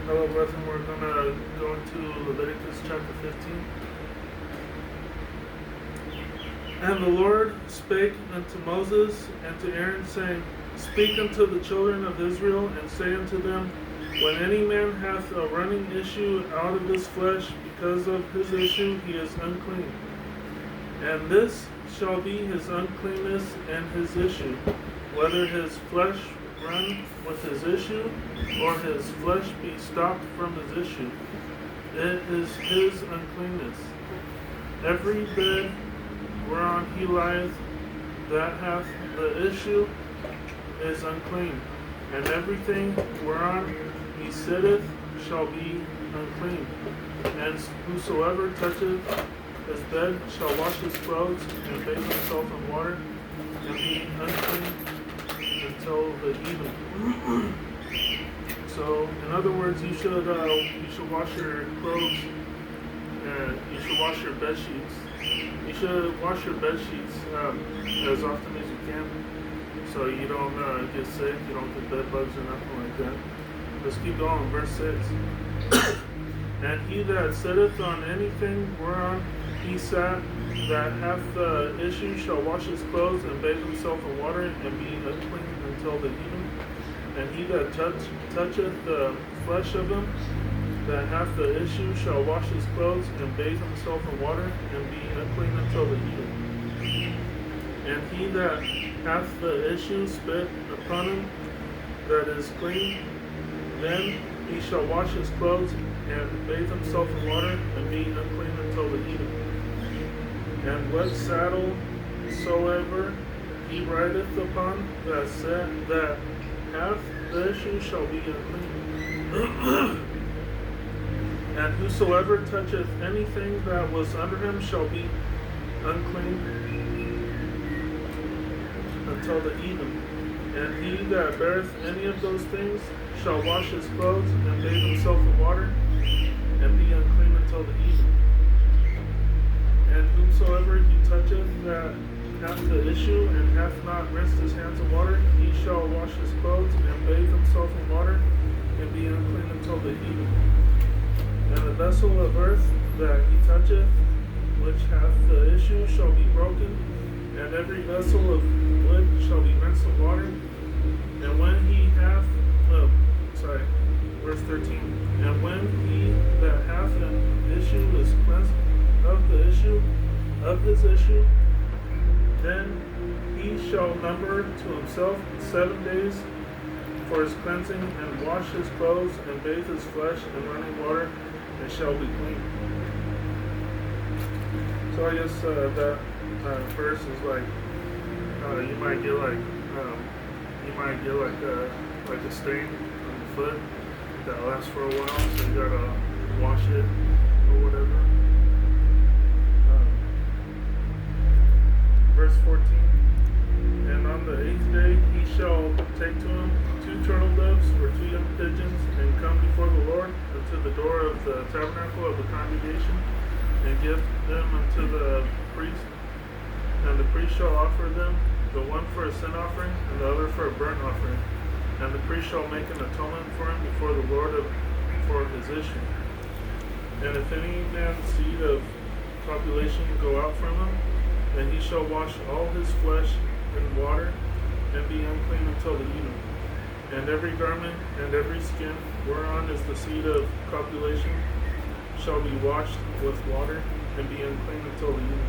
Hello, brethren. We're going to go into Leviticus chapter 15. And the Lord spake unto Moses and to Aaron, saying, Speak unto the children of Israel, and say unto them, When any man hath a running issue out of his flesh, because of his issue he is unclean. And this shall be his uncleanness and his issue, whether his flesh run with his issue, or his flesh be stopped from his issue. It is his uncleanness. Every bed whereon he lieth that hath the issue is unclean, and everything whereon he sitteth shall be unclean. And whosoever toucheth his bed shall wash his clothes and bathe himself in water, and be unclean until the even. So, in other words, you should wash your clothes, and you should wash your bed sheets. You should wash your bed sheets as often as you can, so you don't get sick, you don't get bed bugs or nothing like that. Let's keep going. Verse 6. And he that sitteth on anything whereon he sat, that hath the issue, shall wash his clothes and bathe himself in water, and be unclean until the even. And he that toucheth the flesh of him that hath the issue shall wash his clothes and bathe himself in water, and be unclean until the even. And he that hath the issue spit upon him that is clean, then he shall wash his clothes and bathe himself in water, and be unclean until the even. And what saddle soever he rideth upon that hath the issue shall be unclean. And whosoever toucheth anything that was under him shall be unclean until the even. And he that beareth any of those things shall wash his clothes and bathe himself in water, and be unclean until the even. And whomsoever he toucheth that hath the issue, and hath not rinsed his hands in water, he shall wash his clothes and bathe himself in water, and be unclean until the even. And the vessel of earth that he toucheth, which hath the issue, shall be broken, and every vessel of wood shall be rinsed in water. And when he hath, verse 13. And when he that hath an issue is cleansed of the issue, of his issue, then he shall number to himself 7 days for his cleansing, and wash his clothes, and bathe his flesh in running water, and shall be clean. So I guess that verse is like you might get like a stain on the foot that lasts for a while, so you gotta wash it or whatever. Verse 14. And on the 8th day he shall take to him 2 turtle doves or 2 young pigeons, and come before the Lord unto the door of the tabernacle of the congregation, and give them unto the priest. And the priest shall offer them, the one for a sin offering, and the other for a burnt offering. And the priest shall make an atonement for him before the Lord for his issue. And if any man's seed of copulation go out from him, then he shall wash all his flesh in water, and be unclean until the even. And every garment and every skin whereon is the seed of copulation shall be washed with water, and be unclean until the even.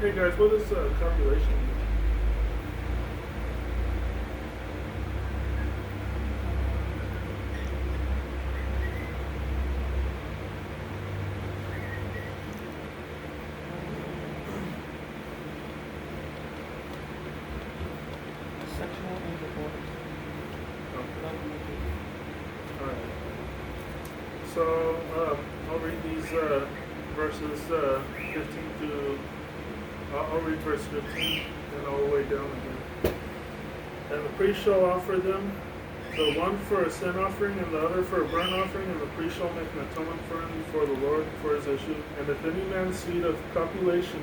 Hey guys, what is copulation? Sexual intercourse. Alright. So, I'll read these verses 15 to, I'll read verse 15 and all the way down again. And the priest shall offer them, the one for a sin offering and the other for a burnt offering, and the priest shall make an atonement for him before the Lord for his issue. And if any man's seed of copulation,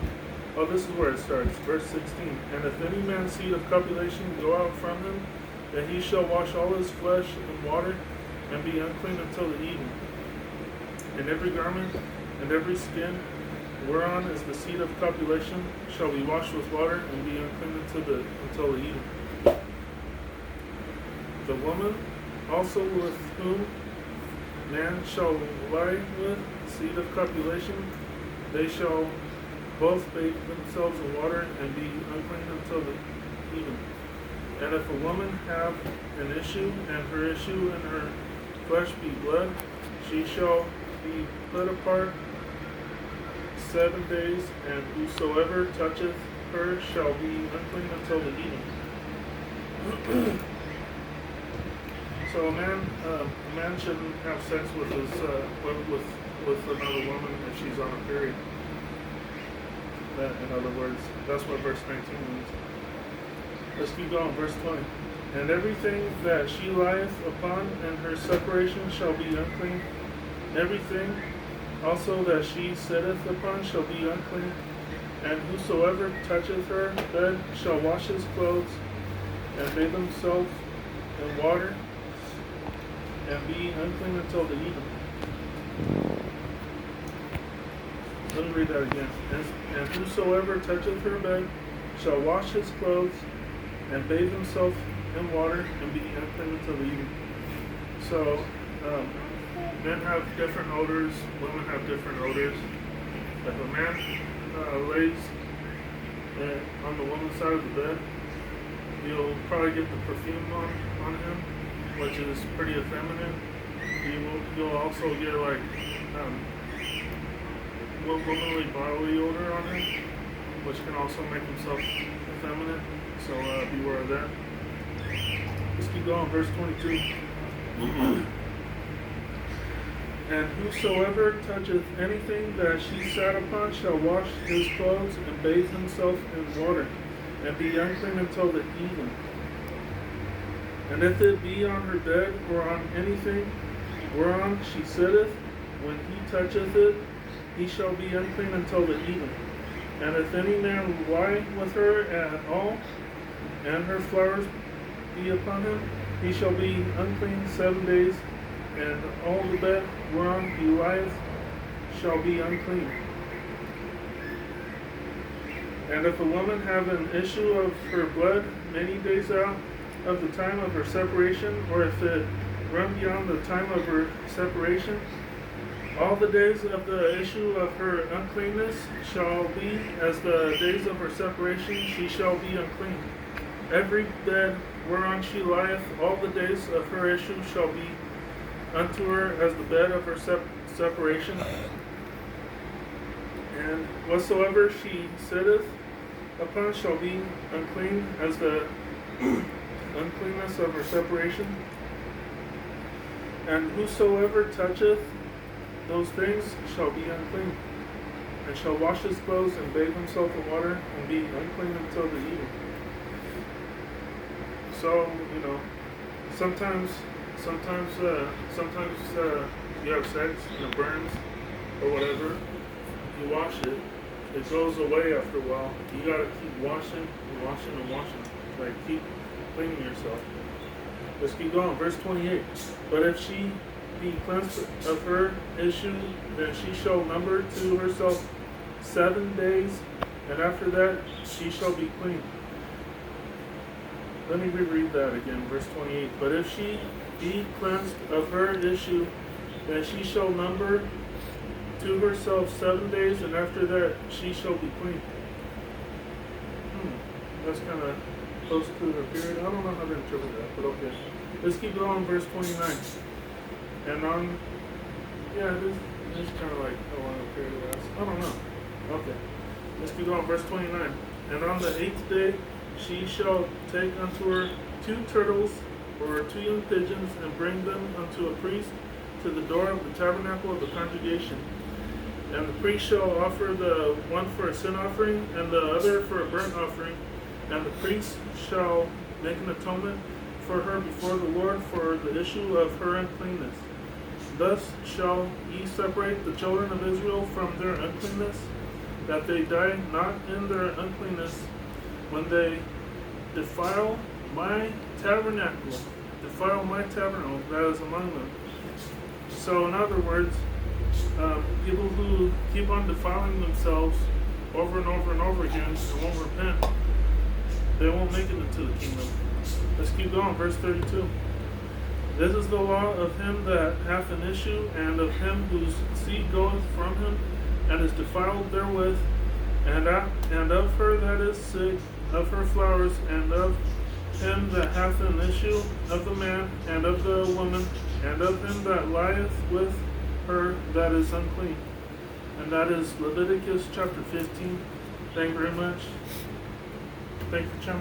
this is where it starts, verse 16. And if any man's seed of copulation go out from him, then he shall wash all his flesh in water, and be unclean until the evening. And every garment and every skin whereon is the seed of copulation shall be washed with water and be unclean until the evening. The woman also with whom man shall lie with seed of copulation, they shall both bathe themselves in water and be unclean until the evening. And if a woman have an issue, and her issue and her flesh be blood, she shall be put apart 7 days, and whosoever toucheth her shall be unclean until the evening. So a man shouldn't have sex with his with another woman if she's on a period. That, in other words, that's what verse 19 means. Let's keep going. Verse 20. And everything that she lieth upon in her separation shall be unclean. Everything also that she sitteth upon shall be unclean. And whosoever toucheth her bed shall wash his clothes and bathe himself in water and be unclean until the evening. Let me read that again. And whosoever toucheth her bed shall wash his clothes and bathe himself in water and be unclean until the evening. So, men have different odors, women have different odors. If a man lays on the woman's side of the bed, you'll probably get the perfume on him, which is pretty effeminate. You'll also get like womanly bodily odor on him, which can also make himself effeminate. So beware of that. Let's keep going. Verse 22. And whosoever toucheth anything that she sat upon shall wash his clothes and bathe himself in water, and be unclean until the evening. And if it be on her bed or on anything whereon she sitteth, when he toucheth it, he shall be unclean until the evening. And if any man lie with her at all, and her flowers be upon him, he shall be unclean 7 days, and all the bed whereon he lieth shall be unclean. And if a woman have an issue of her blood many days out of the time of her separation, or if it run beyond the time of her separation, all the days of the issue of her uncleanness shall be as the days of her separation, she shall be unclean. Every bed whereon she lieth, all the days of her issue shall be unto her as the bed of her separation. And whatsoever she sitteth upon shall be unclean as the uncleanness of her separation. And whosoever toucheth those things shall be unclean, and shall wash his clothes and bathe himself in water and be unclean until the evening. So, sometimes you have sex and it burns or whatever. You wash it, it goes away after a while. You gotta keep washing and washing and washing. Like, keep cleaning yourself. Let's keep going. Verse 28. But if she be cleansed of her issue, then she shall number to herself 7 days, and after that she shall be clean. Let me reread that again, verse 28. But if she be cleansed of her issue, then she shall number to herself 7 days, and after that she shall be clean. That's kind of close to her period. I don't know how to interpret that, but okay. Let's keep going, verse 29. And it is kind of like how long a period lasts. I don't know. Okay. Let's keep going, verse 29. And on the 8th day she shall take unto her 2 turtles or 2 young pigeons, and bring them unto a priest to the door of the tabernacle of the congregation. And the priest shall offer the one for a sin offering, and the other for a burnt offering. And the priest shall make an atonement for her before the Lord for the issue of her uncleanness. Thus shall ye separate the children of Israel from their uncleanness, that they die not in their uncleanness when they defile my tabernacle, defile my tabernacle that is among them. So in other words, people who keep on defiling themselves over and over and over again and won't repent, they won't make it into the kingdom. Let's keep going, verse 32. This is the law of him that hath an issue, and of him whose seed goeth from him, and is defiled therewith, and of her that is sick, of her flowers, and of him that hath an issue, of the man, and of the woman, and of him that lieth with her that is unclean. And that is Leviticus chapter 15. Thank you very much. Thank you for chiming